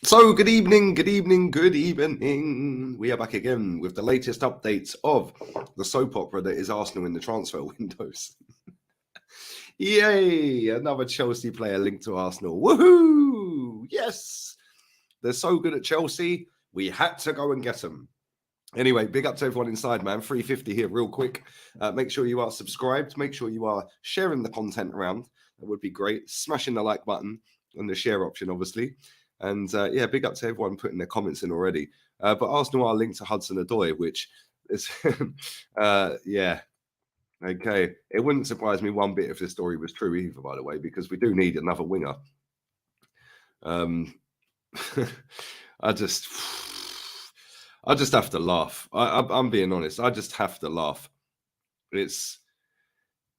So, good evening, good evening, good evening. We are back again with the latest updates of the soap opera that is Arsenal in the transfer windows. Yay! Another Chelsea player linked to Arsenal. Woohoo! Yes! They're so good at Chelsea, we had to go and get them. Anyway, big up to everyone inside, man. 350 here, real quick. Make sure you are subscribed. Make sure you are sharing the content around. That would be great. Smashing the like button and the share option, obviously. And yeah, big up to everyone putting their comments in already. But Arsenal are linked to Hudson-Odoi, which is, yeah, okay. It wouldn't surprise me one bit if this story was true either, by the way, because we do need another winger. I just have to laugh. I'm being honest. I just have to laugh. It's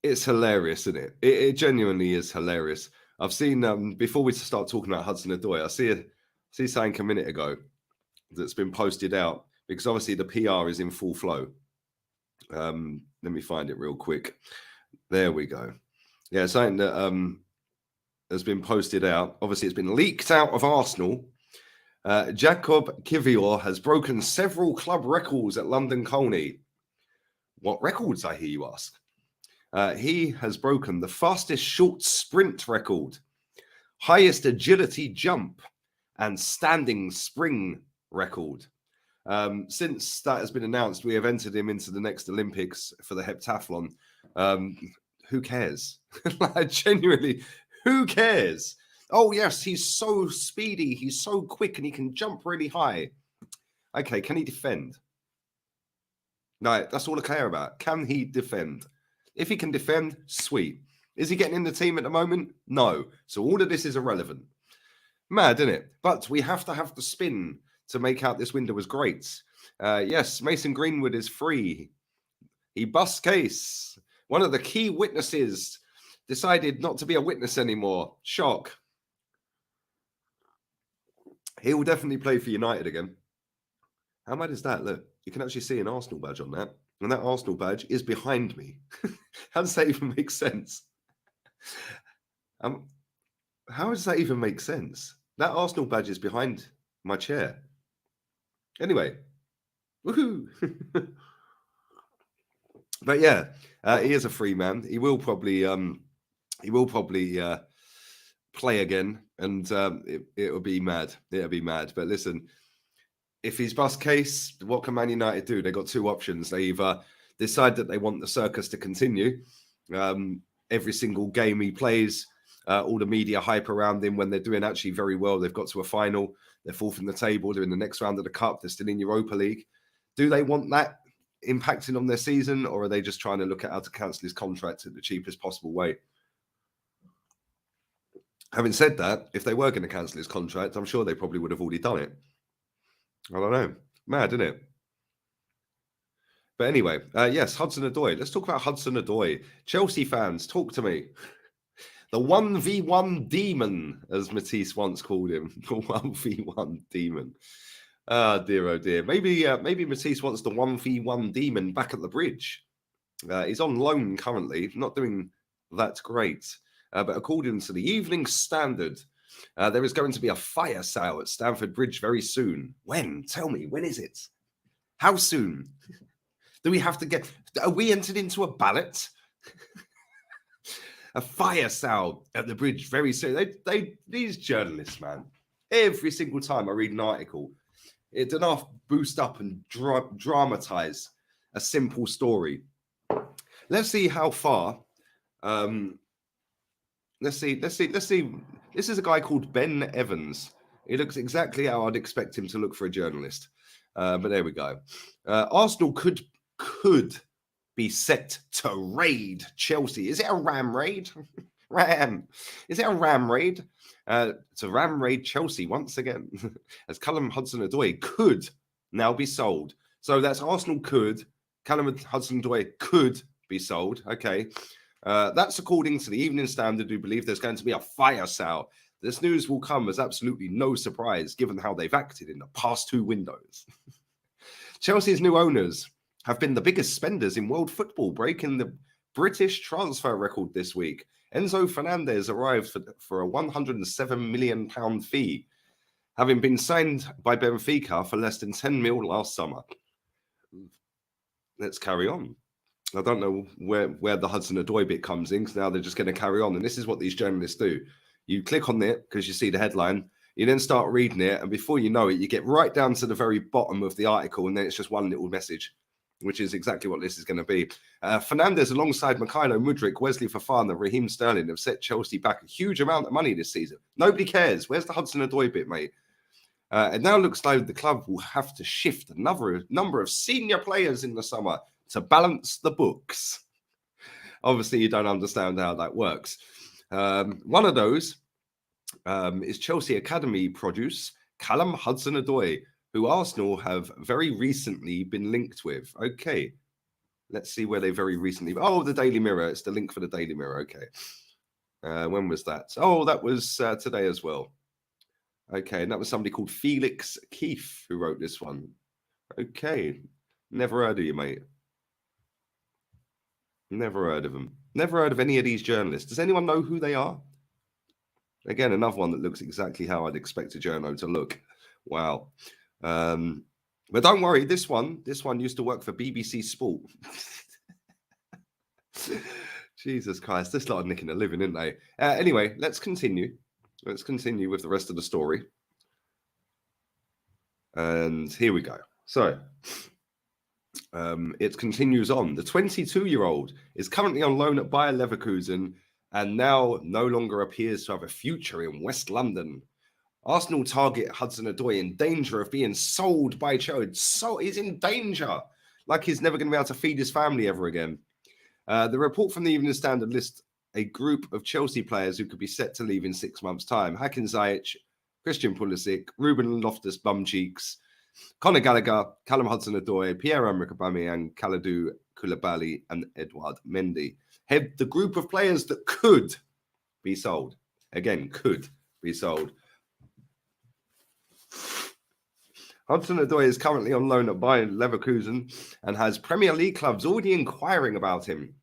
hilarious, isn't it? It genuinely is hilarious. I've seen before we start talking about Hudson-Odoi, I see something a minute ago that's been posted out because obviously the PR is in full flow. Let me find it real quick. There we go. Yeah, something that has been posted out. Obviously, it's been leaked out of Arsenal. Jacob Kivior has broken several club records at London Colney. What records, I hear you ask? He has broken the fastest short sprint record, highest agility jump, and standing spring record. Since that has been announced, we have entered him into the next Olympics for the heptathlon. Who cares? Genuinely, who cares? Oh, yes, he's so speedy, he's so quick, and he can jump really high. Okay, can he defend? No, that's all I care about. Can he defend? If he can defend, sweet. Is he getting in the team at the moment? No. So all of this is irrelevant. Mad, isn't it? But we have to have the spin to make out this window was great. Yes, Mason Greenwood is free. He busts case. One of the key witnesses decided not to be a witness anymore. Shock. He will definitely play for United again. How mad is that? Look, you can actually see an Arsenal badge on that. And that Arsenal badge is behind me. How does that even make sense? How does that even make sense? That Arsenal badge is behind my chair. Anyway, woohoo! But yeah, he is a free man. He will probably play again, and it'll be mad. It'll be mad. But listen, if he's bust case, what can Man United do? They've got two options. They either decide that they want the circus to continue. Every single game he plays, all the media hype around him when they're doing actually very well. They've got to a final. They're fourth in the table. They're in the next round of the Cup. They're still in Europa League. Do they want that impacting on their season, or are they just trying to look at how to cancel his contract in the cheapest possible way? Having said that, if they were going to cancel his contract, I'm sure they probably would have already done it. I don't know. Mad, isn't it? But anyway, yes, Hudson-Odoi. Let's talk about Hudson-Odoi. Chelsea fans, talk to me. The 1v1 demon, as Matisse once called him. The 1v1 demon. Ah, dear, oh dear. Maybe Matisse wants the 1v1 demon back at the bridge. He's on loan currently, not doing that great. But according to the Evening Standard, there is going to be a fire sale at Stamford Bridge very soon. When? Tell me, when is it? How soon? Do we have to get... Are we entered into a ballot? A fire sale at the bridge very soon. These journalists, man, every single time I read an article, it does not boost up and dramatize a simple story. Let's see how far... Let's see. This is a guy called Ben Evans. He looks exactly how I'd expect him to look for a journalist. But there we go. Arsenal could be set to raid Chelsea. Is it a ram raid? Is it a ram raid? It's a ram raid Chelsea once again. As Callum Hudson-Odoi could now be sold. So that's Arsenal could. Callum Hudson-Odoi could be sold. Okay. That's according to the Evening Standard, who believe there's going to be a fire sale. This news will come as absolutely no surprise, given how they've acted in the past two windows. Chelsea's new owners have been the biggest spenders in world football, breaking the British transfer record this week. Enzo Fernandez arrived for a £107 million fee. having been signed by Benfica for less than 10 mil last summer. Let's carry on. I don't know where the Hudson-Odoi bit comes in, because now they're just going to carry on. And this is what these journalists do. You click on it because you see the headline. You then start reading it. And before you know it, you get right down to the very bottom of the article. And then it's just one little message, which is exactly what this is going to be. Fernandes, alongside Mikhailo Mudryk, Wesley Fofana, Raheem Sterling, have set Chelsea back a huge amount of money this season. Nobody cares. Where's the Hudson-Odoi bit, mate? It now looks like the club will have to shift a number of senior players in the summer to balance the books. Obviously, you don't understand how that works. One of those is Chelsea Academy produce Callum Hudson-Odoi, who Arsenal have very recently been linked with. Okay, let's see where they very recently... Oh, the Daily Mirror. It's the link for the Daily Mirror. Okay. When was that? Oh, that was today as well. Okay, and that was somebody called Felix Keefe who wrote this one. Okay, never heard of you, mate. Never heard of them. Never heard of any of these journalists. Does anyone know who they are? Again, another one that looks exactly how I'd expect a journo to look. Wow. But don't worry, this one used to work for BBC Sport. Jesus Christ, this lot are nicking a living, isn't they? Anyway, let's continue. Let's continue with the rest of the story. And here we go. So, it continues on. The 22-year-old is currently on loan at Bayer Leverkusen and now no longer appears to have a future in West London. Arsenal target Hudson-Odoi in danger of being sold by Chelsea. So he's in danger, like he's never going to be able to feed his family ever again. The report from the Evening Standard lists a group of Chelsea players who could be set to leave in 6 months' time. Hakim Ziyech, Christian Pulisic, Ruben Loftus-Bumcheeks, Conor Gallagher, Callum Hudson-Odoi, Pierre-Emerick Aubameyang, Kalidou Koulibaly, and Edouard Mendy. Head the group of players that could be sold. Again, could be sold. Hudson-Odoi is currently on loan at Bayer Leverkusen and has Premier League clubs already inquiring about him.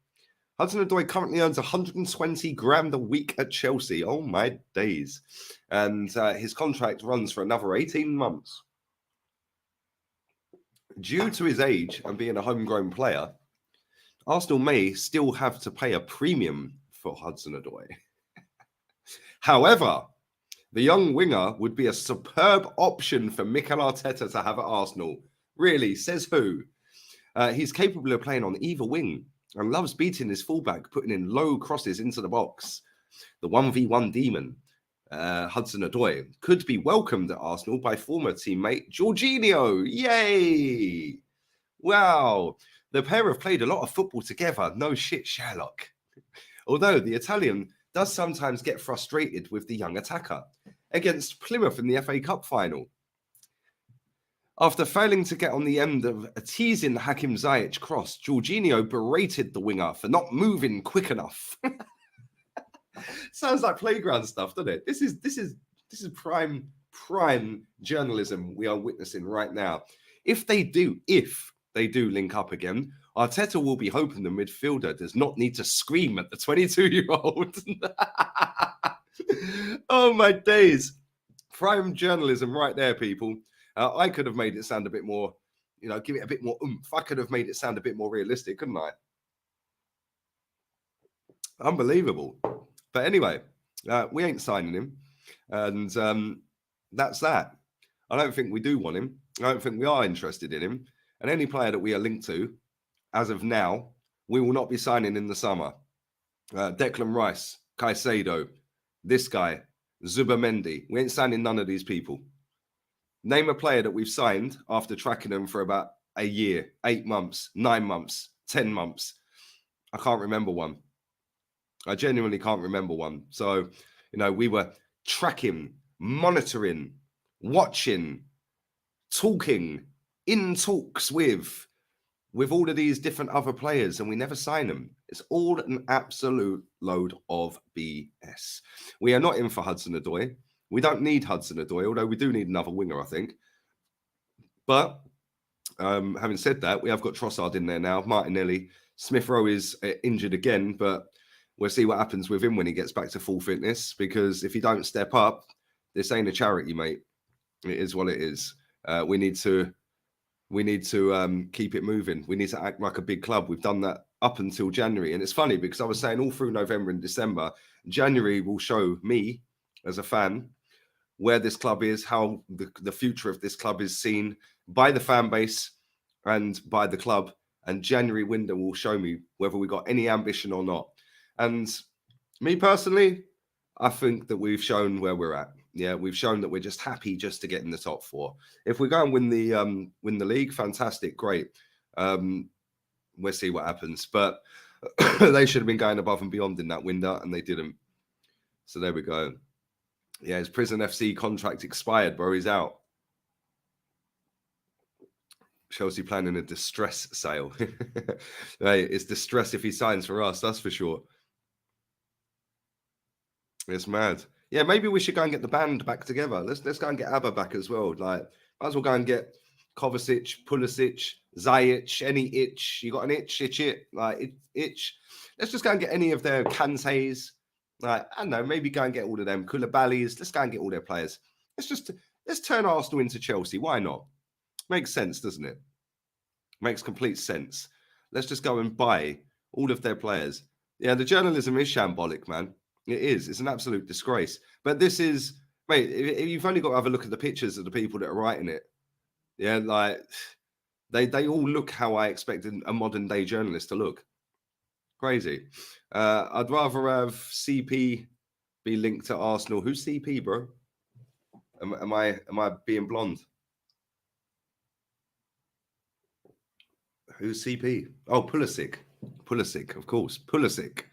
Hudson-Odoi currently earns 120 grand a week at Chelsea. Oh, my days. And his contract runs for another 18 months. Due to his age and being a homegrown player, Arsenal may still have to pay a premium for Hudson-Odoi. However, the young winger would be a superb option for Mikel Arteta to have at Arsenal. Really, says who? He's capable of playing on either wing and loves beating his fullback, putting in low crosses into the box. The 1v1 demon, Hudson-Odoi, could be welcomed at Arsenal by former teammate Jorginho. Yay! Wow. The pair have played a lot of football together. No shit, Sherlock. Although the Italian does sometimes get frustrated with the young attacker. Against Plymouth in the FA Cup final, after failing to get on the end of a teasing Hakim Ziyech cross, Jorginho berated the winger for not moving quick enough. Sounds like playground stuff, doesn't it? This is prime journalism we are witnessing right now. If they do link up again, Arteta will be hoping the midfielder does not need to scream at the 22-year-old. Oh, my days. Prime journalism right there, people. I could have made it sound a bit more, give it a bit more oomph. I could have made it sound a bit more realistic, couldn't I? Unbelievable. But anyway, we ain't signing him. And that's that. I don't think we do want him. I don't think we are interested in him. And any player that we are linked to, as of now, we will not be signing in the summer. Declan Rice, Caicedo, this guy, Zubimendi. We ain't signing none of these people. Name a player that we've signed after tracking them for about a year, 8 months, 9 months, 10 months. I can't remember one. I genuinely can't remember one. So, we were tracking, monitoring, watching, talking, in talks with all of these different other players, and we never sign them. It's all an absolute load of BS. We are not in for Hudson-Odoi. We don't need Hudson-Odoi, although we do need another winger, I think. But having said that, we have got Trossard in there now, Martinelli. Smith Rowe is injured again, but we'll see what happens with him when he gets back to full fitness, because if he don't step up, this ain't a charity, mate. It is what it is. We need to keep it moving. We need to act like a big club. We've done that up until January. And it's funny because I was saying all through November and December, January will show me as a fan where this club is, how the future of this club is seen by the fan base and by the club. And January window will show me whether we got any ambition or not. And me personally, I think that we've shown where we're at. Yeah, we've shown that we're just happy just to get in the top four. If we go and win the league, fantastic, great. We'll see what happens. But they should have been going above and beyond in that window, and they didn't. So there we go. Yeah, his Prison FC contract expired, bro. He's out. Chelsea planning a distress sale. Hey, it's distress if he signs for us, that's for sure. It's mad. Yeah, maybe we should go and get the band back together. Let's go and get ABBA back as well. Like, might as well go and get Kovacic, Pulisic, Zajic, any itch. You got an itch? Itch it. Like, itch. Let's just go and get any of their Kantes. Like, I don't know, maybe go and get all of them. Koulibaly's. Let's go and get all their players. Let's turn Arsenal into Chelsea. Why not? Makes sense, doesn't it? Makes complete sense. Let's just go and buy all of their players. Yeah, the journalism is shambolic, man. It is. It's an absolute disgrace. But this is, mate, you've only got to have a look at the pictures of the people that are writing it. Yeah, like, they all look how I expected a modern day journalist to look. Crazy. I'd rather have CP be linked to Arsenal. Who's CP, bro? Am I being blonde? Who's CP? Oh, Pulisic. Pulisic, of course. Pulisic.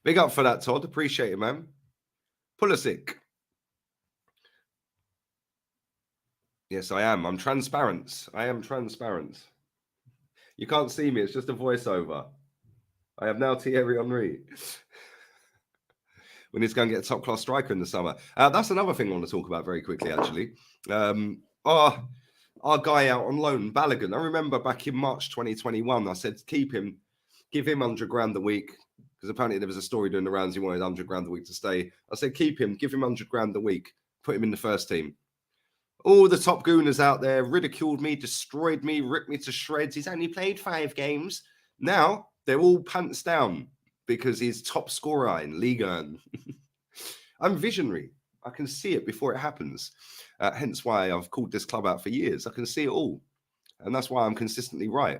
Big up for that, Todd. Appreciate it, man. Pulisic. Yes, I am. I'm transparent. I am transparent. You can't see me. It's just a voiceover. I am now Thierry Henry. We need to go and get a top-class striker in the summer. That's another thing I want to talk about very quickly, actually. Our guy out on loan, Balogun. I remember back in March 2021, I said, keep him, give him 100 grand a week, because apparently there was a story doing the rounds, he wanted 100 grand a week to stay. I said, keep him, give him 100 grand a week, put him in the first team. All the top gooners out there ridiculed me, destroyed me, ripped me to shreds. He's only played 5 games. Now, they're all pants down because he's top scorer in Liga. And I'm visionary. I can see it before it happens. Hence why I've called this club out for years. I can see it all. And that's why I'm consistently right.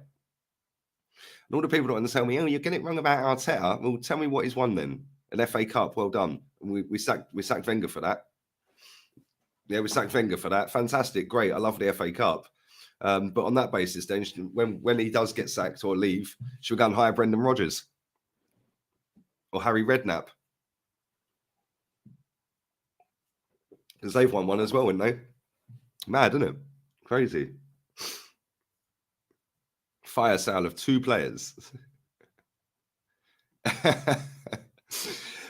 And all the people that want to tell me, oh, you're getting it wrong about Arteta. Well, tell me what he's won then. An FA Cup. Well done. We sacked Wenger for that. Yeah, we sacked Wenger for that. Fantastic. Great. I love the FA Cup. But on that basis, then, when he does get sacked or leave, should we go and hire Brendan Rodgers? Or Harry Redknapp? Because they've won one as well, haven't they? Mad, isn't it? Crazy. Fire sale of 2 players.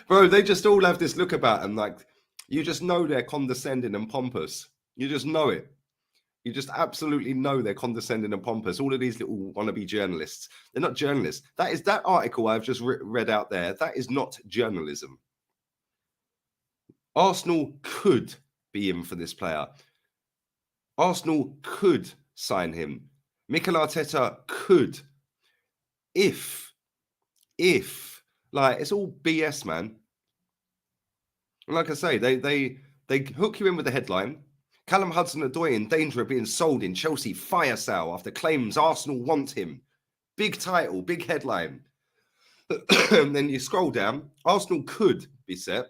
Bro, they just all have this look about them. Like, you just know they're condescending and pompous. You just know it. You just absolutely know they're condescending and pompous. All of these little wannabe journalists. They're not journalists. That article I've just read out there. That is not journalism. Arsenal could be in for this player. Arsenal could sign him. Mikel Arteta could. If, like, it's all BS, man. Like I say, they hook you in with the headline. Callum Hudson-Odoi in danger of being sold in Chelsea fire sale after claims Arsenal want him. Big title, big headline. And then you scroll down. Arsenal could be set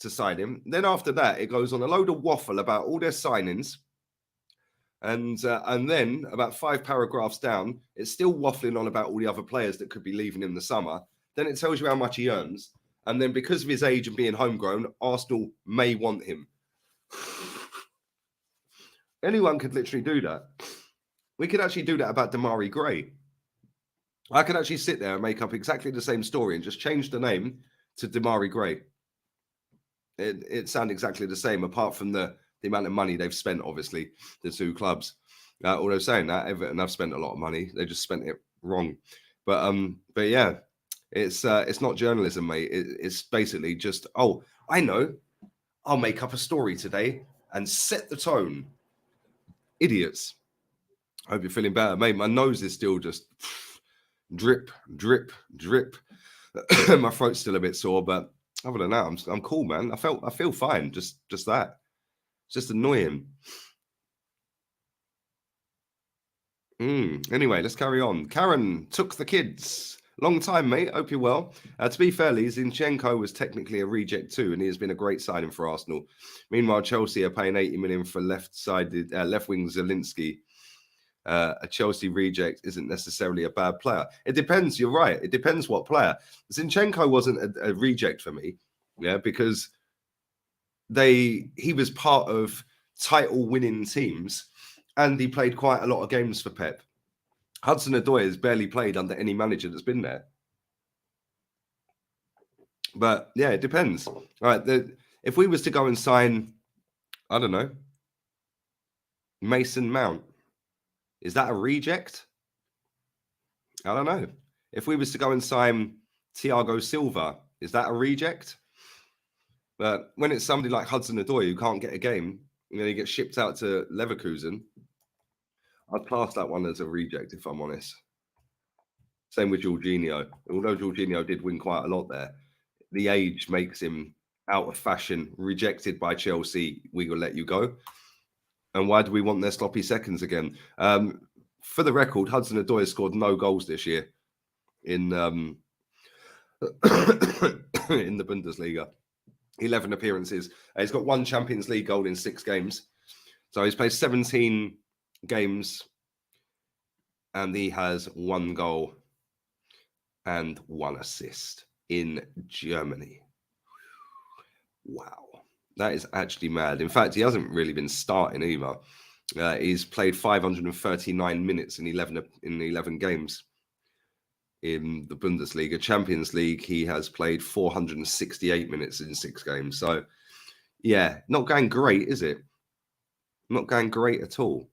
to sign him. Then after that, it goes on a load of waffle about all their signings. And then about 5 paragraphs down, it's still waffling on about all the other players that could be leaving in the summer. Then it tells you how much he earns. And then because of his age and being homegrown, Arsenal may want him. Anyone could literally do that. We could actually do that about Damari Gray. I could actually sit there and make up exactly the same story and just change the name to Damari Gray. It sounds exactly the same, apart from the amount of money they've spent, obviously, the 2 clubs. Although saying that, Everton have spent a lot of money. They just spent it wrong. But yeah, it's not journalism, mate. It's basically just, oh, I know. I'll make up a story today and set the tone. Idiots. Hope you're feeling better, mate. My nose is still just drip, drip, drip. My throat's still a bit sore, but other than that, I'm cool, man. I feel fine. Just that. It's just annoying. Anyway, let's carry on. Karen took the kids. Long time, mate. Hope you're well. To be fair, Zinchenko was technically a reject too, and he has been a great signing for Arsenal. Meanwhile, Chelsea are paying 80 million for left wing Zielinski. A Chelsea reject isn't necessarily a bad player. It depends. You're right. It depends what player. Zinchenko wasn't a reject for me, because he was part of title-winning teams, and he played quite a lot of games for Pep. Hudson-Odoi has barely played under any manager that's been there. But yeah, it depends. All right, if we was to go and sign, I don't know, Mason Mount, is that a reject? I don't know. If we was to go and sign Thiago Silva, is that a reject? But when it's somebody like Hudson-Odoi who can't get a game, he gets shipped out to Leverkusen, I'd class that one as a reject, if I'm honest. Same with Jorginho. Although Jorginho did win quite a lot there, the age makes him out of fashion, rejected by Chelsea. We will let you go. And why do we want their sloppy seconds again? For the record, Hudson-Odoi has scored no goals this year in in the Bundesliga. 11 appearances. He's got 1 Champions League goal in 6 games. So he's played 17 games and he has 1 goal and 1 assist in Germany. Wow. That is actually mad. In fact, he hasn't really been starting either. He's played 539 minutes in 11 games in the Bundesliga. Champions League, he has played 468 minutes in 6 games. So, yeah, not going great, is it? Not going great at all.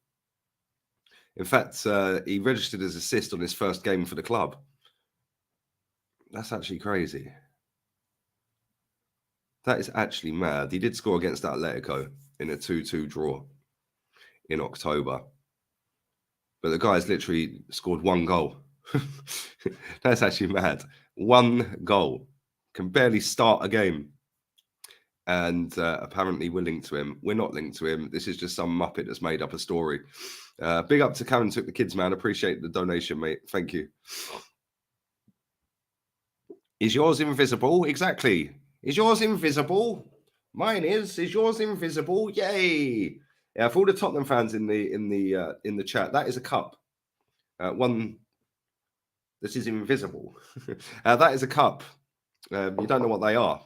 In fact, he registered his assist on his first game for the club. That's actually crazy. That is actually mad. He did score against Atletico in a 2-2 draw in October. But the guy's literally scored 1 goal. That's actually mad. 1 goal. Can barely start a game. And apparently we're linked to him. We're not linked to him. This is just some muppet that's made up a story. Big up to Karen took the kids, man. Appreciate the donation, mate. Thank you. Is yours invisible? Exactly. Is yours invisible? Mine is. Is yours invisible? Yay! Yeah, for all the Tottenham fans in the chat, that is a cup. One. This is invisible. That is a cup. You don't know what they are.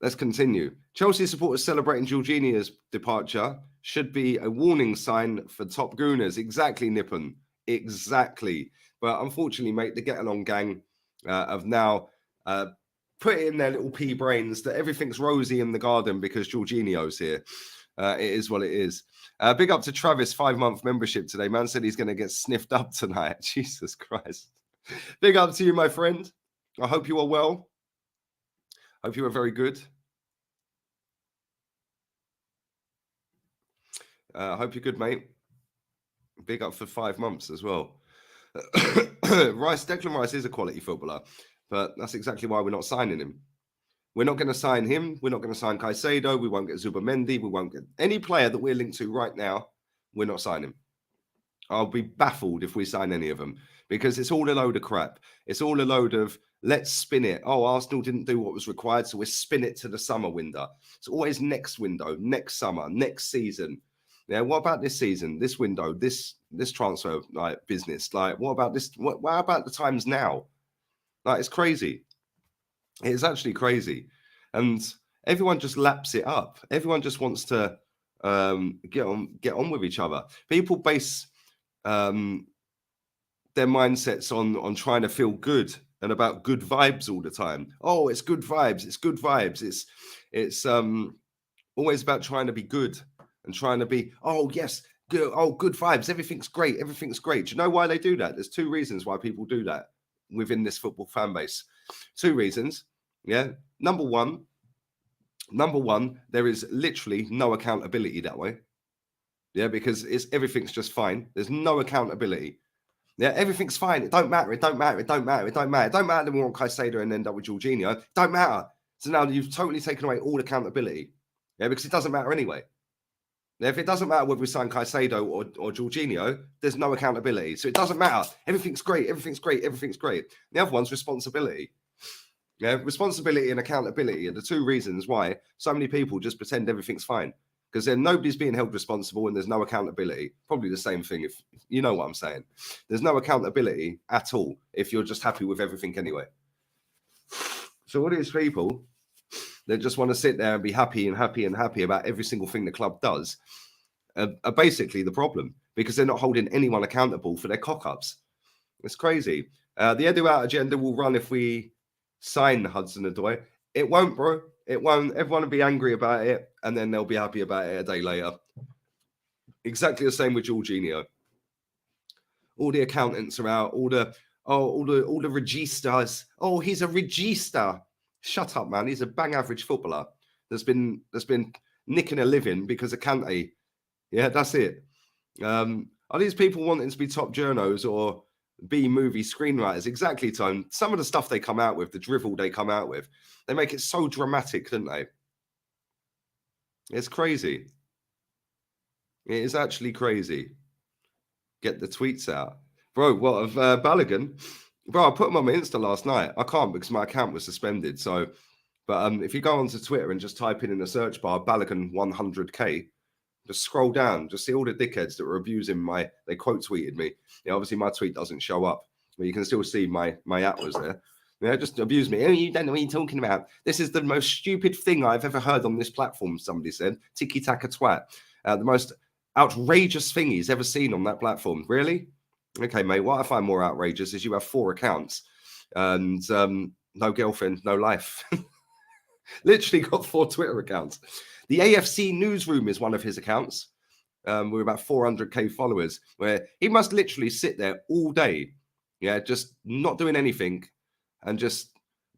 Let's continue. Chelsea supporters celebrating Jorginho's departure should be a warning sign for top gooners. Exactly, Nippon. Exactly. But unfortunately, mate, the Get Along gang have now put in their little pea brains that everything's rosy in the garden because Jorginho's here. It is what it is. Big up to Travis, 5-month membership today. Man said he's going to get sniffed up tonight. Jesus Christ. Big up to you, my friend. I hope you are well. Hope you are very good. I hope you're good, mate. Big up for 5 months as well. Declan Rice is a quality footballer, but that's exactly why we're not signing him. We're not going to sign him. We're not going to sign Caicedo. We won't get Zubamendi. We won't get any player that we're linked to right now. We're not signing. I'll be baffled if we sign any of them because it's all a load of crap. It's all a load of let's spin it. Oh, Arsenal didn't do what was required, so we'll spin it to the summer window. It's always next window, next summer, next season. Yeah, what about this season, this window, this transfer business? Like, what about this? What about the times now? Like, it's crazy. It's actually crazy, and everyone just laps it up. Everyone just wants to get on with each other. People base their mindsets on trying to feel good and about good vibes all the time. Oh, it's good vibes. It's good vibes. It's always about trying to be good and trying to be, oh yes, good, oh good vibes. Everything's great. Everything's great. Do you know why they do that? There's 2 reasons why people do that within this football fan base. 2 reasons. Yeah. Number 1, Number one, there is literally no accountability that way. Yeah, because everything's just fine. There's no accountability. Yeah, everything's fine. It don't matter. It don't matter. It don't matter. It don't matter. It don't matter that we want Caicedo and end up with Jorginho. It don't matter. So now you've totally taken away all accountability. Yeah, because it doesn't matter anyway. Now, if it doesn't matter whether we sign Caicedo or Jorginho, there's no accountability. So it doesn't matter. Everything's great. Everything's great. Everything's great. The other one's responsibility. Yeah, responsibility and accountability are the two reasons why so many people just pretend everything's fine. Because then nobody's being held responsible and there's no accountability. Probably the same thing, if you know what I'm saying. There's no accountability at all if you're just happy with everything anyway. So all these people that just want to sit there and be happy and happy and happy about every single thing the club does are basically the problem, because they're not holding anyone accountable for their cock-ups. It's crazy. The Edu Out agenda will run if we sign Hudson-Odoi. It won't, bro. It won't. Everyone will be angry about it, and then they'll be happy about it a day later. Exactly the same with Jorginho. All the accountants are out. All the registers. Oh, he's a register. Shut up, man. He's a bang average footballer that's been nicking a living because of Kante. Yeah, that's it. Are these people wanting to be top journos or B-movie screenwriters? Exactly, Tom. Some of the stuff they come out with, the drivel they come out with, they make it so dramatic, don't they? It's crazy. It is actually crazy. Get the tweets out. Bro, what of Balogun? Bro, I put him on my Insta last night. I can't because my account was suspended. So, but if you go onto Twitter and just type in the search bar, Balogun 100K, just scroll down, just see all the dickheads that were abusing they quote tweeted me. Yeah, obviously my tweet doesn't show up, but you can still see my at was there. Yeah, just abuse me. Oh, you don't know what you're talking about. This is the most stupid thing I've ever heard on this platform, somebody said. Tiki-taka twat. The most outrageous thing he's ever seen on that platform. Really? Okay, mate, what I find more outrageous is you have 4 accounts and no girlfriend, no life. Literally got 4 Twitter accounts. The AFC Newsroom is one of his accounts. With about 400k followers, where he must literally sit there all day, yeah, just not doing anything, and just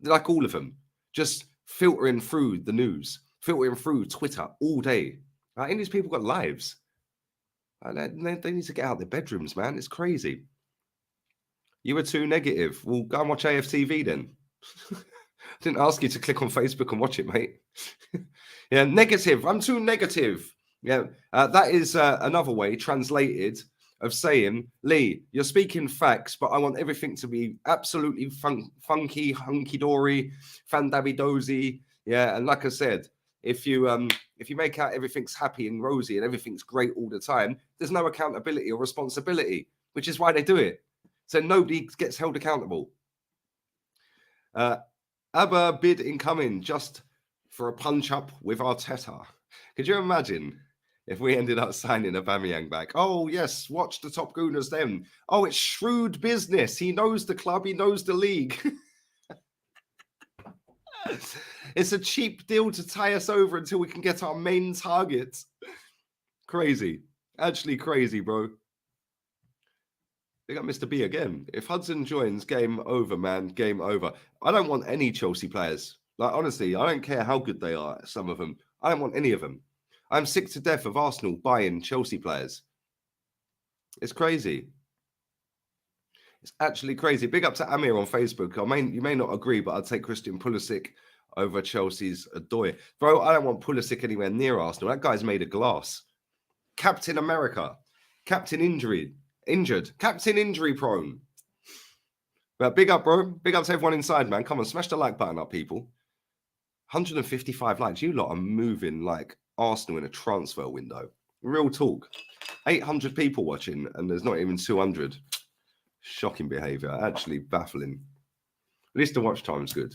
like all of them, just filtering through the news, filtering through Twitter all day. And these people got lives. They need to get out of their bedrooms, man. It's crazy. You were too negative. Well, go and watch AFTV then. I didn't ask you to click on Facebook and watch it, mate. Yeah, negative. I'm too negative. Yeah, that is another way translated of saying, Lee, you're speaking facts, but I want everything to be absolutely funky, hunky-dory, fandabby-dozy. Yeah, and like I said, if you make out everything's happy and rosy and everything's great all the time, there's no accountability or responsibility, which is why they do it. So nobody gets held accountable. ABBA bid incoming just for a punch-up with Arteta. Could you imagine if we ended up signing Aubameyang back? Oh, yes, watch the Top Gooners then. Oh, it's shrewd business. He knows the club. He knows the league. It's a cheap deal to tie us over until we can get our main target. Crazy. Actually crazy, bro. They got Mr. B again. If Hudson joins, game over, man. Game over. I don't want any Chelsea players. Like, honestly, I don't care how good they are, some of them. I don't want any of them. I'm sick to death of Arsenal buying Chelsea players. It's crazy. It's actually crazy. Big up to Amir on Facebook. You may not agree, but I'd take Christian Pulisic over Chelsea's Odoi. Bro, I don't want Pulisic anywhere near Arsenal. That guy's made of glass. Captain America. Captain injured. Captain injury prone. But big up, bro. Big up to everyone inside, man. Come on, smash the like button up, people. 155 likes. You lot are moving like Arsenal in a transfer window. Real talk. 800 people watching, and there's not even 200. Shocking behaviour. Actually baffling. At least the watch time's good.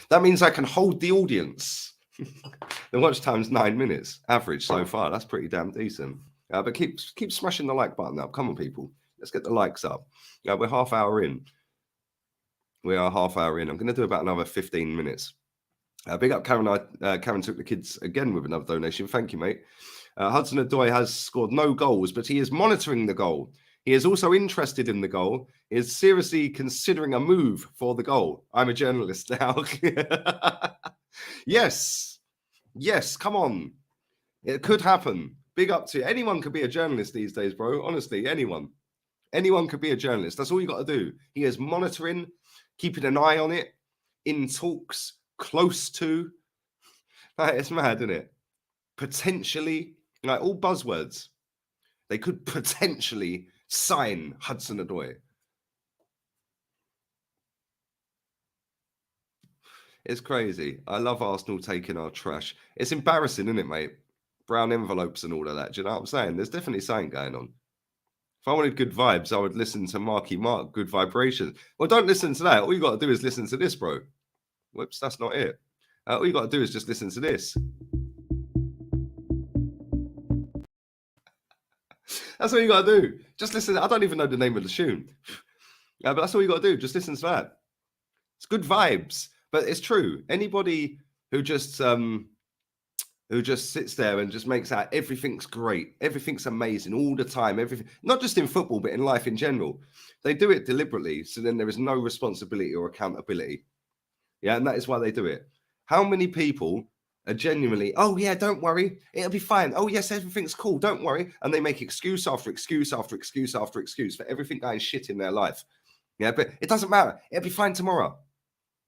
That means I can hold the audience. The watch time's 9 minutes average so far. That's pretty damn decent. But keep smashing the like button up. Come on, people. Let's get the likes up. We're half hour in. We are half hour in. I'm going to do about another 15 minutes. Big up Karen. Karen took the kids again with another donation. Thank you, mate. Hudson-Odoi has scored no goals, but he is monitoring the goal. He is also interested in the goal. He is seriously considering a move for the goal. I'm a journalist now. Yes. Yes, come on. It could happen. Big up to you. Anyone could be a journalist these days, bro. Honestly, anyone. Anyone could be a journalist. That's all you got to do. He is monitoring, keeping an eye on it, in talks, close to. Like, it's mad, isn't it? Potentially, like all buzzwords. They could potentially sign Hudson-Odoi. It's crazy. I love Arsenal taking our trash. It's embarrassing, isn't it, mate? Brown envelopes and all of that. Do you know what I'm saying? There's definitely something going on. If I wanted good vibes, I would listen to Marky Mark, Good Vibrations. Well, don't listen to that. All you got to do is listen to this, bro. Whoops, that's not it. All you got to do is just listen to this. That's all you got to do. Just listen. I don't even know the name of the tune. But that's all you got to do. Just listen to that. It's good vibes. But it's true. Anybody who just sits there and just makes out everything's great, everything's amazing all the time, everything, not just in football, but in life in general, they do it deliberately. So then there is no responsibility or accountability. Yeah, and that is why they do it. How many people are genuinely, oh yeah, don't worry, it'll be fine. Oh yes, everything's cool, don't worry. And they make excuse after excuse after excuse after excuse for everything going shit in their life. Yeah, but it doesn't matter. It'll be fine tomorrow.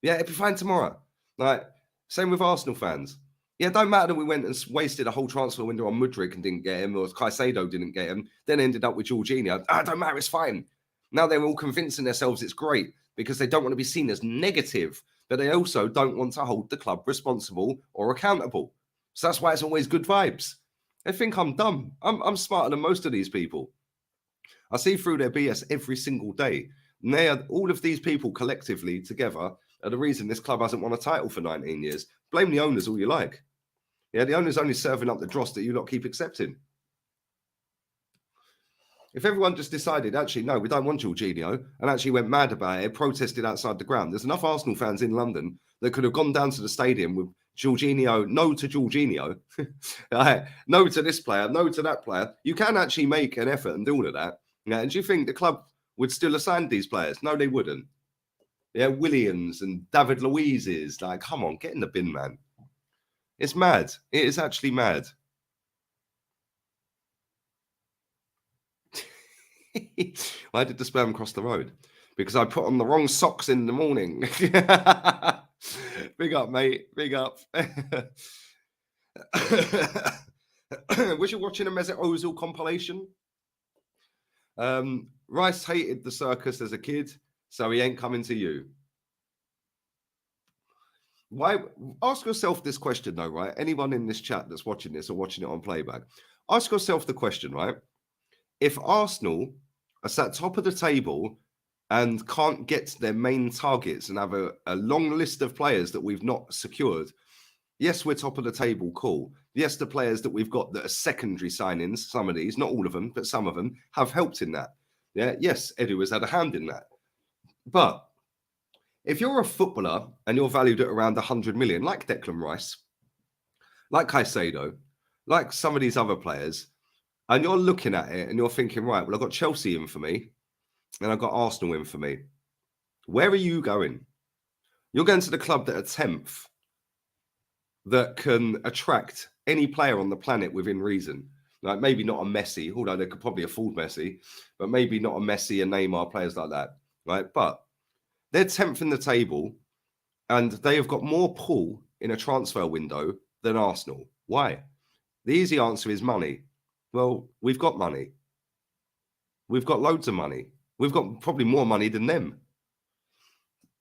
Yeah, it'll be fine tomorrow. Like, same with Arsenal fans. Yeah, don't matter that we went and wasted a whole transfer window on Mudryk and didn't get him, or Caicedo didn't get him, then ended up with Jorginho. Don't matter, it's fine. Now they're all convincing themselves it's great because they don't want to be seen as negative, but they also don't want to hold the club responsible or accountable. So that's why it's always good vibes. They think I'm dumb. I'm smarter than most of these people. I see through their BS every single day. And they are, all of these people collectively together are the reason this club hasn't won a title for 19 years. Blame the owners all you like. Yeah, the owner's only serving up the dross that you lot keep accepting. If everyone just decided, actually, no, we don't want Jorginho, and actually went mad about it, protested outside the ground, there's enough Arsenal fans in London that could have gone down to the stadium with Jorginho, no to Jorginho, no to this player, no to that player. You can actually make an effort and do all of that. Yeah, and do you think the club would still assign these players? No, they wouldn't. Yeah, Williams and David Luiz's, like, come on, get in the bin, man. It's mad. It is actually mad. Why did the sperm cross the road? Because I put on the wrong socks in the morning. Big up, mate. Big up. Was you watching a Mesut Ozil compilation? Rice hated the circus as a kid, so he ain't coming to you. Why? Ask yourself this question, though, right? Anyone in this chat that's watching this or watching it on playback, ask yourself the question, right? If Arsenal are sat top of the table and can't get to their main targets and have a long list of players that we've not secured, yes, we're top of the table, cool. Yes, the players that we've got that are secondary signings, some of these, not all of them, but some of them have helped in that. Yeah, yes, Edu has had a hand in that. But if you're a footballer and you're valued at around 100 million, like Declan Rice, like Caicedo, like some of these other players, and you're looking at it and you're thinking, right, well, I've got Chelsea in for me and I've got Arsenal in for me. Where are you going? You're going to the club that are 10th, that can attract any player on the planet within reason. Like maybe not a Messi, although they could probably afford Messi, but maybe not a Messi and Neymar, players like that, right? But they're 10th in the table and they have got more pull in a transfer window than Arsenal. Why? The easy answer is money. Well, we've got money. We've got loads of money. We've got probably more money than them.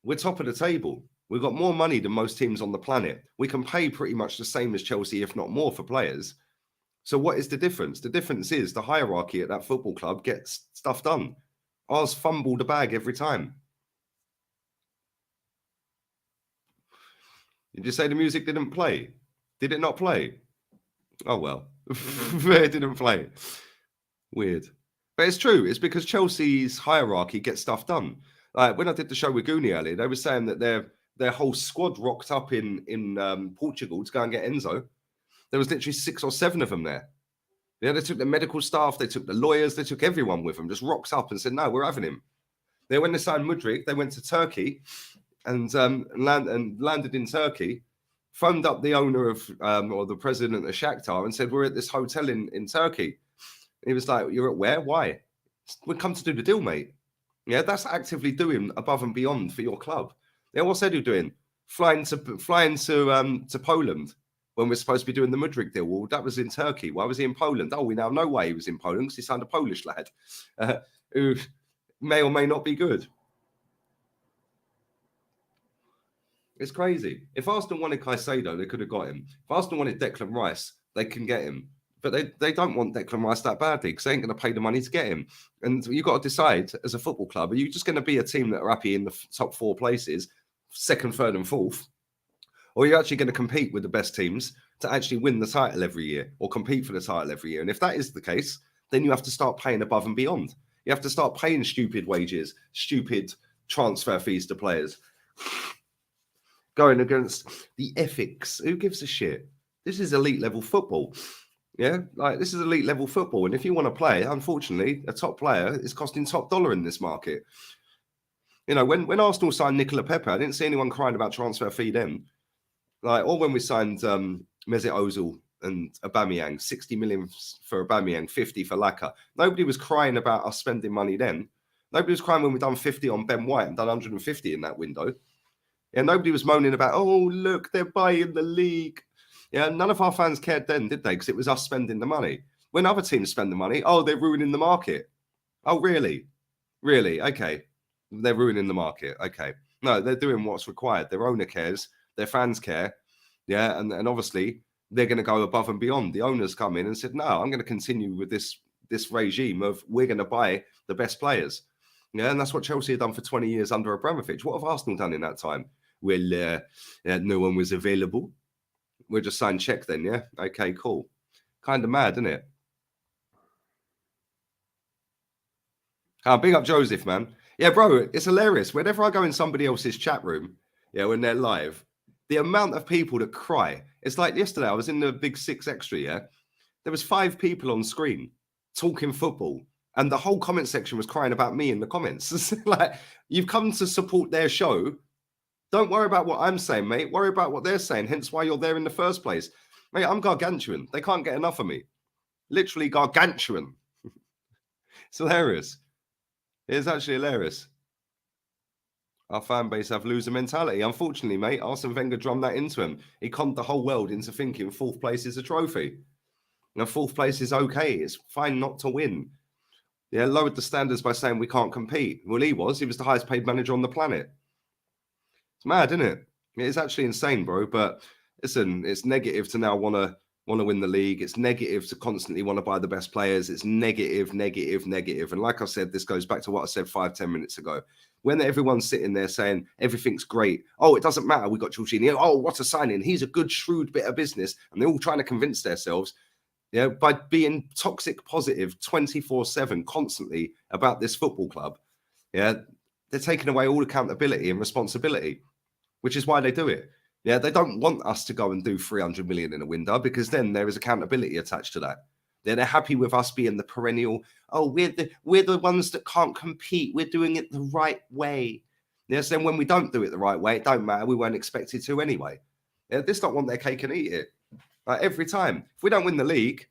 We're top of the table. We've got more money than most teams on the planet. We can pay pretty much the same as Chelsea, if not more, for players. So what is the difference? The difference is the hierarchy at that football club gets stuff done. Ours fumble the bag every time. Did you say the music didn't play? Did it not play? Oh, well. It didn't play. Weird. But it's true. It's because Chelsea's hierarchy gets stuff done. Like when I did the show with Goonie earlier, they were saying that their whole squad rocked up in Portugal to go and get Enzo. There was literally 6 or 7 of them there. Yeah, they took the medical staff, they took the lawyers, they took everyone with them, just rocked up and said, no, we're having him. Then when they signed Mudryk, they went to Turkey and landed in Turkey phoned up the owner of or the president of Shakhtar and said, we're at this hotel in Turkey. He was like, you're at where? Why? We come to do the deal, mate. Yeah, that's actively doing above and beyond for your club. Yeah, what's Edu doing? Flying to Poland when we're supposed to be doing the Mudryk deal. Well, that was in Turkey. Why was he in Poland? Oh, we now know why he was in Poland, because he signed a Polish lad who may or may not be good. It's crazy. If Arsenal wanted Caicedo, they could have got him. If Arsenal wanted Declan Rice, they can get him. But they don't want Declan Rice that badly, because they ain't going to pay the money to get him. And you've got to decide, as a football club, are you just going to be a team that are happy in the top 4 places, 2nd, 3rd and 4th? Or are you actually going to compete with the best teams to actually win the title every year, or compete for the title every year? And if that is the case, then you have to start paying above and beyond. You have to start paying stupid wages, stupid transfer fees to players. Going against the ethics. Who gives a shit? This is elite level football. Yeah, like this is elite level football. And if you want to play, unfortunately, a top player is costing top dollar in this market. You know, when Arsenal signed Nicola Pepe, I didn't see anyone crying about transfer fee then. Like, or when we signed Mesut Ozil and Aubameyang, 60 million for Aubameyang, 50 for Laka. Nobody was crying about us spending money then. Nobody was crying when we done 50 on Ben White and done 150 in that window. Yeah, nobody was moaning about, oh, look, they're buying the league. Yeah, none of our fans cared then, did they? Because it was us spending the money. When other teams spend the money, oh, they're ruining the market. Oh, really? Really? Okay. They're ruining the market. Okay. No, they're doing what's required. Their owner cares. Their fans care. Yeah, and obviously they're going to go above and beyond. The owners come in and said, no, I'm going to continue with this regime of we're going to buy the best players. Yeah, and that's what Chelsea had done for 20 years under Abramovich. What have Arsenal done in that time? Well, no one was available. We'll just sign check then, yeah? Okay, cool. Kind of mad, isn't it? Big up Joseph, man. Yeah, bro, it's hilarious. Whenever I go in somebody else's chat room, yeah, when they're live, the amount of people that cry. It's like yesterday, I was in the Big 6 Extra, yeah? There was 5 people on screen talking football, and the whole comment section was crying about me in the comments. Like, you've come to support their show. Don't worry about what I'm saying, mate. Worry about what they're saying, hence why you're there in the first place. Mate, I'm gargantuan. They can't get enough of me. Literally gargantuan. It's hilarious. It's actually hilarious. Our fan base have loser mentality. Unfortunately, mate, Arsene Wenger drummed that into him. He conned the whole world into thinking 4th place is a trophy. Now, 4th place is okay. It's fine not to win. Yeah, lowered the standards by saying we can't compete. Well, he was the highest paid manager on the planet. It's mad, isn't it? It's actually insane, bro. But listen, it's negative to now want to win the league. It's negative to constantly want to buy the best players. It's negative. And like I said, this goes back to what I said 5-10 minutes ago. When everyone's sitting there saying everything's great, oh, it doesn't matter, we got Jorginho, oh, what a signing, he's a good, shrewd bit of business, and they're all trying to convince themselves, yeah, by being toxic positive 24/7 constantly about this football club, yeah, they're taking away all accountability and responsibility, which is why they do it. Yeah, they don't want us to go and do 300 million in a window, because then there is accountability attached to that. They're happy with us being the perennial, oh, we're the ones that can't compete. We're doing it the right way. Yes, then when we don't do it the right way, it don't matter. We weren't expected to anyway. Yeah, they don't want their cake and eat it. Like, every time. If we don't win the league,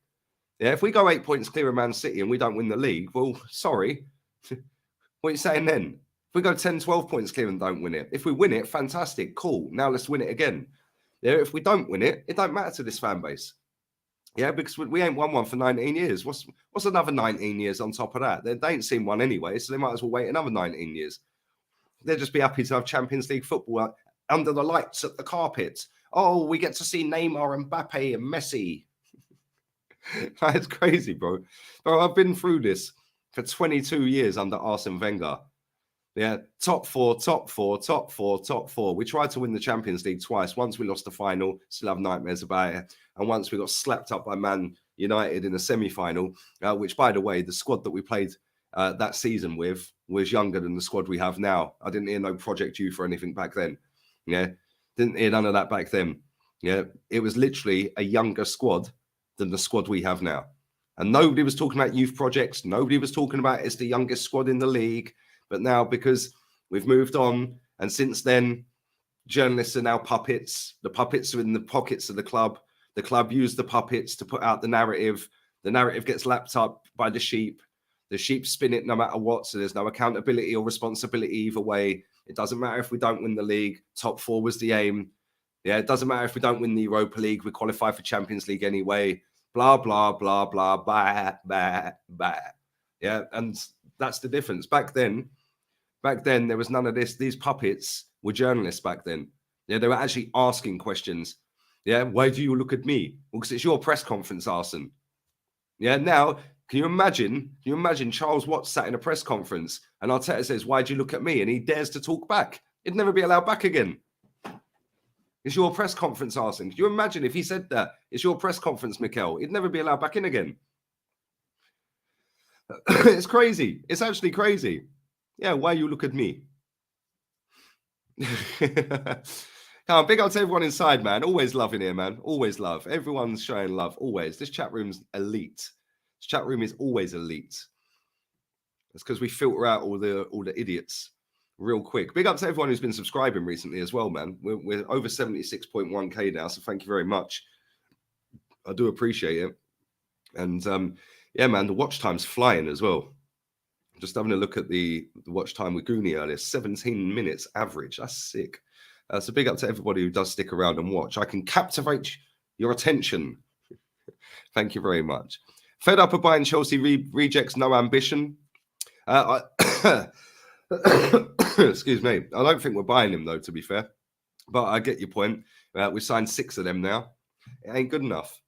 yeah, if we go 8 points clear of Man City and we don't win the league, well, sorry. What are you saying then? If we go 10, 12 points clear and don't win it, if we win it, fantastic, cool. Now let's win it again. Yeah, if we don't win it, it don't matter to this fan base. Yeah, because we ain't won one for 19 years. What's another 19 years on top of that? They ain't seen one anyway, so they might as well wait another 19 years. They'll just be happy to have Champions League football under the lights at the carpet. Oh, we get to see Neymar and Mbappe and Messi. It's crazy, bro. Bro, I've been through this for 22 years under Arsene Wenger. Yeah, top four. We tried to win the Champions League twice. Once we lost the final, still have nightmares about it. And once we got slapped up by Man United in a semi-final, which, by the way, the squad that we played that season with was younger than the squad we have now. I didn't hear no Project Youth or anything back then. Yeah, didn't hear none of that back then. Yeah, it was literally a younger squad than the squad we have now. And nobody was talking about youth projects. Nobody was talking about it's the youngest squad in the league. But now, because we've moved on, and since then, Journalists are now puppets. The puppets are in the pockets of the club. The club use the puppets to put out the narrative. The narrative gets lapped up by the sheep. The sheep spin it no matter what. So there's no accountability or responsibility either way. It doesn't matter if we don't win the league. Top 4 was the aim. Yeah, it doesn't matter if we don't win the Europa League. We qualify for Champions League anyway. Blah, blah, blah, blah, bah, bah, bah. Yeah, and that's the difference. Back then, there was none of this. These puppets were journalists back then. Yeah, they were actually asking questions. Yeah, why do you look at me? Well, because it's your press conference, Arsene. Yeah, now, can you imagine Charles Watts sat in a press conference and Arteta says, why do you look at me? And he dares to talk back. He'd never be allowed back again. It's your press conference, Arsene. Can you imagine if he said that? It's your press conference, Mikel. He'd never be allowed back in again. It's crazy. It's actually crazy. Yeah, why you look at me? Come on, big up to everyone inside, man. Always love in here, man. Always love. Everyone's showing love. Always. This chat room's elite. This chat room is always elite. That's because we filter out all the idiots real quick. Big up to everyone who's been subscribing recently as well, man. We're over 76.1k now, so thank you very much. I do appreciate it. And yeah, man, the watch time's flying as well. Just having a look at the watch time with Goonie earlier, 17 minutes average. That's sick. So big up to everybody who does stick around and watch. I can captivate your attention. Thank you very much. Fed up of buying Chelsea rejects, no ambition. Excuse me. I don't think we're buying him, though, to be fair. But I get your point. We signed 6 of them now. It ain't good enough.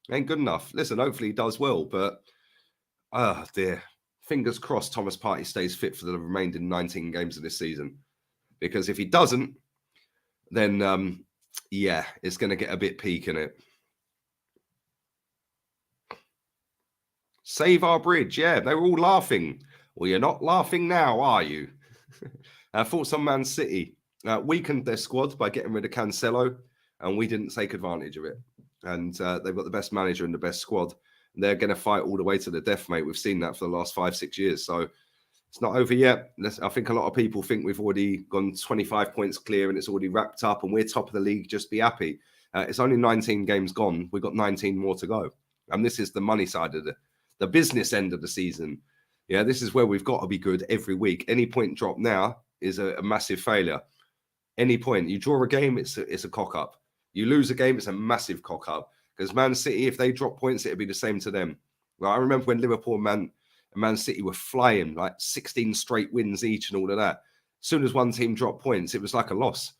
It ain't good enough. Listen, hopefully he does well. But, oh, dear. Fingers crossed Thomas Partey stays fit for the remaining 19 games of this season. Because if he doesn't, then, yeah, it's going to get a bit peak in it. Save our bridge. Yeah, they were all laughing. Well, you're not laughing now, are you? Thoughts on Man City. Weakened their squad by getting rid of Cancelo, and we didn't take advantage of it. And they've got the best manager and the best squad. They're going to fight all the way to the death, mate. We've seen that for the last 5-6 years. So it's not over yet. I think a lot of people think we've already gone 25 points clear and it's already wrapped up and we're top of the league. Just be happy. It's only 19 games gone. We've got 19 more to go. And this is the money side of the business end of the season. Yeah, this is where we've got to be good every week. Any point drop now is a massive failure. Any point. You draw a game, it's a cock-up. You lose a game, it's a massive cock-up. Because Man City, if they drop points, it'd be the same to them. Well, I remember when Liverpool and Man City were flying, like 16 straight wins each and all of that. As soon as one team dropped points, it was like a loss.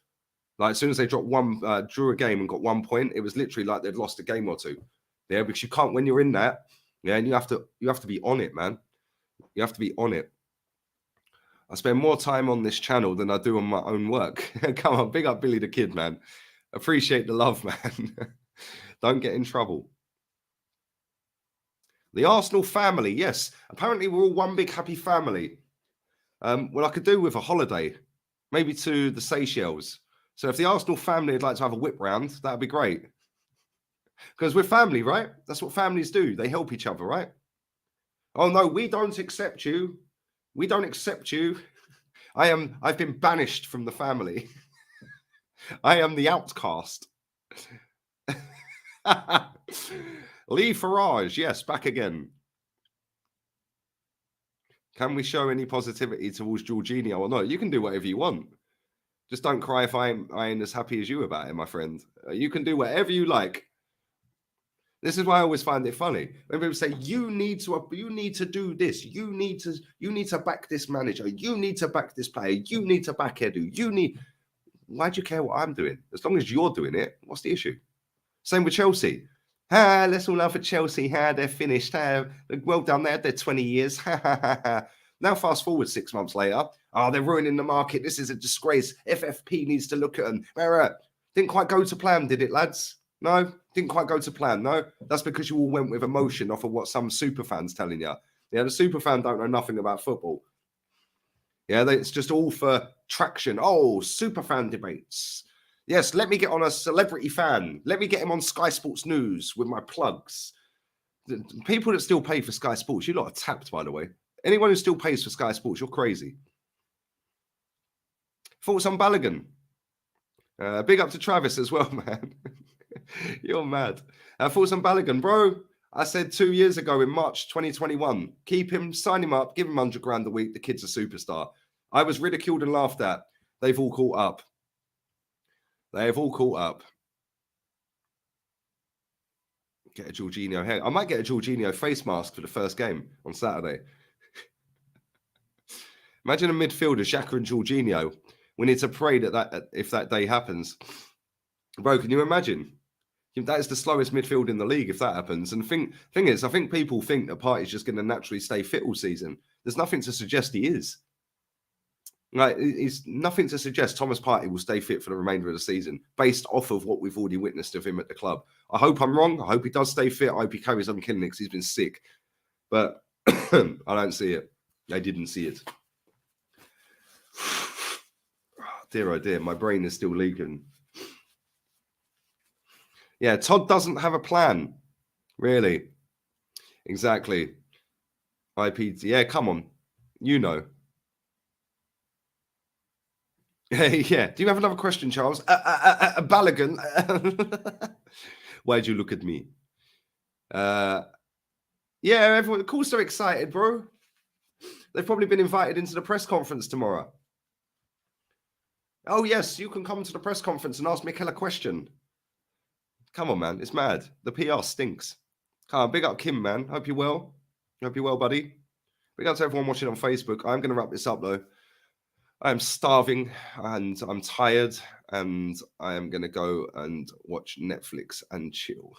Like as soon as they dropped drew a game and got 1 point, it was literally like they'd lost a game or two. Yeah, because you can't, when you're in that, yeah, and you have to be on it, man. You have to be on it. I spend more time on this channel than I do on my own work. Come on, big up Billy the Kid, man. Appreciate the love, man. Don't get in trouble. The Arsenal family, yes. Apparently we're all one big happy family. Well, I could do with a holiday, maybe to the Seychelles. So if the Arsenal family would like to have a whip round, that'd be great. Because we're family, right? That's what families do. They help each other, right? Oh, no, we don't accept you. We don't accept you. I've been banished from the family. I am the outcast. Lee Farage, yes, back again. Can we show any positivity towards Jorginho or not? You can do whatever you want. Just don't cry if I ain't as happy as you about it, my friend. You can do whatever you like. This is why I always find it funny when people say you need to do this, you need to back this manager, you need to back this player, you need to back Edu, Why do you care what I'm doing? As long as you're doing it, what's the issue? Same with Chelsea. Let's all laugh at Chelsea. They're finished. Well done. They had their 20 years. Now fast forward 6 months later. They're ruining the market. This is a disgrace. FFP needs to look at them. Didn't quite go to plan, did it, lads? No, didn't quite go to plan. No, that's because you all went with emotion off of what some super fans telling you. Yeah, the super fan don't know nothing about football. Yeah, it's just all for traction. Oh, super fan debates. Yes, let me get on a celebrity fan. Let me get him on Sky Sports News with my plugs. The people that still pay for Sky Sports, you lot are tapped, by the way. Anyone who still pays for Sky Sports, you're crazy. Thoughts on Balogun? Big up to Travis as well, man. You're mad. Thoughts on Balogun, bro? I said 2 years ago in March 2021, keep him, sign him up, give him 100 grand a week. The kid's a superstar. I was ridiculed and laughed at. They've all caught up. They have all caught up. Get a Jorginho hair. I might get a Jorginho face mask for the first game on Saturday. Imagine a midfielder, Xhaka and Jorginho. We need to pray that if that day happens. Bro, can you imagine? That is the slowest midfield in the league if that happens. And the thing is, I think people think that Partey's just going to naturally stay fit all season. There's nothing to suggest he is. Like, it's nothing to suggest Thomas Partey will stay fit for the remainder of the season based off of what we've already witnessed of him at the club. I hope I'm wrong. I hope he does stay fit. I hope he carries on killing it because he's been sick. But I don't see it. I didn't see it. Dear, oh dear, my brain is still leaking. Yeah, Todd doesn't have a plan. Really. Exactly. IPT. Yeah, come on. You know. Yeah. Do you have another question, Charles? Balogun. Why'd you look at me? Yeah, everyone. Of course they're excited, bro. They've probably been invited into the press conference tomorrow. Oh, yes, you can come to the press conference and ask Mikel a question. Come on, man. It's mad. The PR stinks. Come on, big up Kim, man. Hope you're well. Hope you're well, buddy. Big up to everyone watching on Facebook. I'm going to wrap this up, though. I am starving and I'm tired and I am going to go and watch Netflix and chill.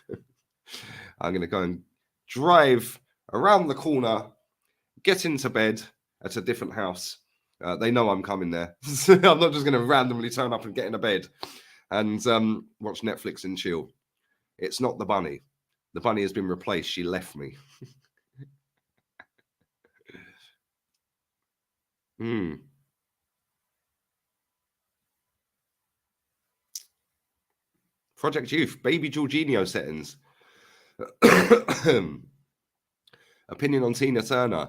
I'm going to go and drive around the corner, get into bed at a different house. They know I'm coming there. I'm not just going to randomly turn up and get in a bed and watch Netflix and chill. It's not the bunny. The bunny has been replaced. She left me. Project Youth, baby Jorginho settings. Opinion on Tina Turner.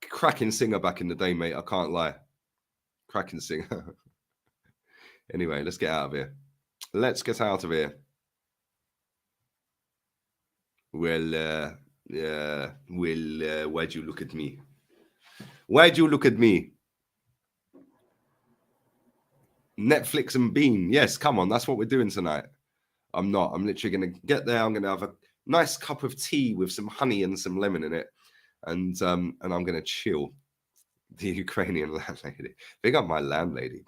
Cracking singer back in the day, mate. I can't lie. Cracking singer. Anyway, let's get out of here. Let's get out of here. Well, why'd you look at me? Why'd you look at me? Netflix and Bean. Yes, come on. That's what we're doing tonight. I'm not. I'm literally going to get there. I'm going to have a nice cup of tea with some honey and some lemon in it. And I'm going to chill. The Ukrainian landlady. Big up my landlady.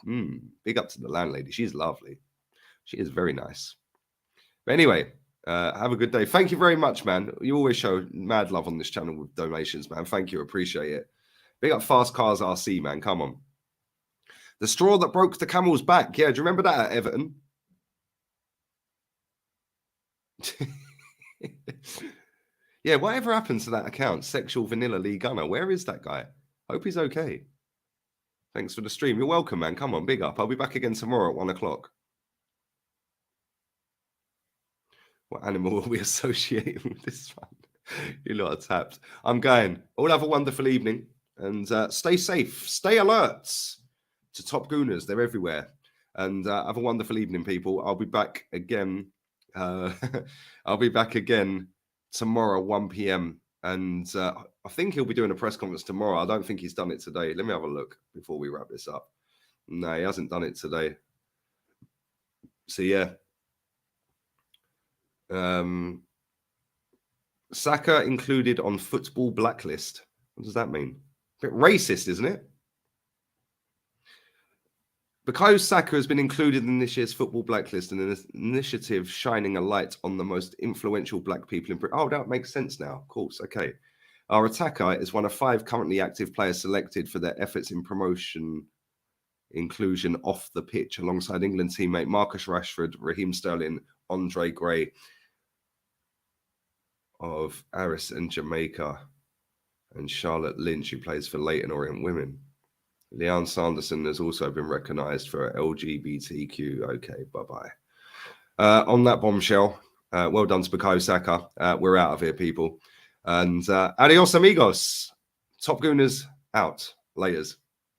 Big up to the landlady. She's lovely. She is very nice. But anyway, have a good day. Thank you very much, man. You always show mad love on this channel with donations, man. Thank you. Appreciate it. Big up Fast Cars RC, man. Come on. The straw that broke the camel's back. Yeah, do you remember that at Everton? Yeah, whatever happened to that account? Sexual Vanilla Lee Gunner. Where is that guy? Hope he's okay. Thanks for the stream. You're welcome, man. Come on, big up. I'll be back again tomorrow at 1 o'clock. What animal will we associate with this one? You lot are tapped. I'm going. All have a wonderful evening and stay safe. Stay alert to Top Gooners. They're everywhere. And have a wonderful evening, people. I'll be back again. I'll be back again tomorrow, 1 p.m. And I think he'll be doing a press conference tomorrow. I don't think he's done it today. Let me have a look before we wrap this up. No, he hasn't done it today. So, yeah. Saka included on football blacklist. What does that mean? A bit racist, isn't it? Because Saka has been included in this year's football blacklist and an initiative shining a light on the most influential black people in Britain. Oh, that makes sense now. Of course. Okay. Our attacker is one of 5 currently active players selected for their efforts in promotion inclusion off the pitch alongside England teammate Marcus Rashford, Raheem Sterling, Andre Gray of Aris and Jamaica, and Charlotte Lynch, who plays for Leyton Orient Women. Leon Sanderson has also been recognised for LGBTQ. Okay, bye-bye. On that bombshell, well done to Bukayo Saka. We're out of here, people. And adios, amigos. Top Gooners out. Laters.